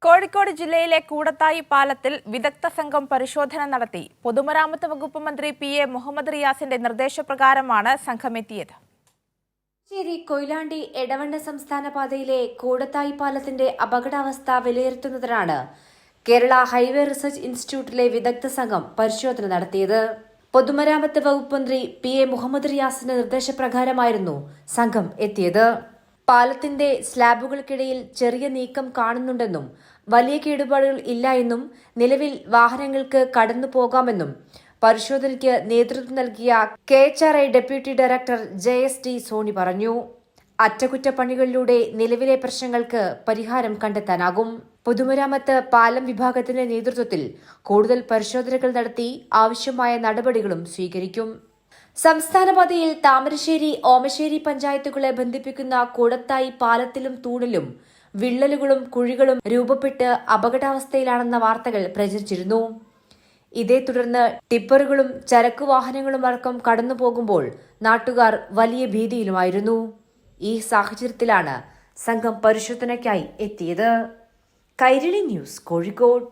കോഴിക്കോട് ജില്ലയിലെ കൂടത്തായി പാലത്തിൽ വിദഗ്ധ സംഘം പരിശോധന നടത്തി. പൊതുമരാമത്ത് വകുപ്പ് മന്ത്രി PA മുഹമ്മദ് റിയാസിന്റെ നിർദ്ദേശപ്രകാരമാണ് സംഘമെത്തിയത്. കൊയിലാണ്ടി എടവണ്ണ സംസ്ഥാന പാതയിലെ കൂടത്തായി പാലത്തിന്റെ അപകടാവസ്ഥ വിലയിരുത്തുന്നതിനാണ് കേരള ഹൈവേ റിസർച്ച് ഇൻസ്റ്റിറ്റ്യൂട്ടിലെ വിദഗ്ധ സംഘം പരിശോധന നടത്തിയത്. പൊതുമരാമത്ത് വകുപ്പ് മന്ത്രി PA മുഹമ്മദ് റിയാസിന്റെ നിർദ്ദേശപ്രകാരമായിരുന്നു സംഘം എത്തിയത്. പാലത്തിന്റെ സ്ലാബുകൾക്കിടയിൽ ചെറിയ നീക്കം കാണുന്നുണ്ടെന്നും വലിയ കേടുപാടുകൾ ഇല്ല എന്നും നിലവിൽ വാഹനങ്ങൾക്ക് കടന്നു പോകാമെന്നും പരിശോധനയ്ക്ക് നേതൃത്വം നൽകിയ KHRA deputy director JSD Soni പറഞ്ഞു. അറ്റകുറ്റപ്പണികളിലൂടെ നിലവിലെ പ്രശ്നങ്ങൾക്ക് പരിഹാരം കണ്ടെത്താനാകും. പൊതുമരാമത്ത് പാലം വിഭാഗത്തിന്റെ നേതൃത്വത്തിൽ കൂടുതൽ പരിശോധനകൾ നടത്തി ആവശ്യമായ നടപടികളും സ്വീകരിക്കും. സംസ്ഥാനപാതയിൽ താമരശ്ശേരി ഓമശ്ശേരി പഞ്ചായത്തുകളെ ബന്ധിപ്പിക്കുന്ന കൂടത്തായി പാലത്തിലും തൂണിലും വിള്ളലുകളും കുഴികളും രൂപപ്പെട്ട് അപകടാവസ്ഥയിലാണെന്ന വാർത്തകൾ പ്രചരിച്ചിരുന്നു. ഇതേ തുടർന്ന് ടിപ്പറുകളും ചരക്കുവാഹനങ്ങളും അടക്കം കടന്നുപോകുമ്പോൾ നാട്ടുകാർ വലിയ ഭീതിയിലുമായിരുന്നു. ഈ സാഹചര്യത്തിലാണ് സംഘം പരിശോധനയ്ക്കായി എത്തിയത്. കൈരളി ന്യൂസ്, കോഴിക്കോട്.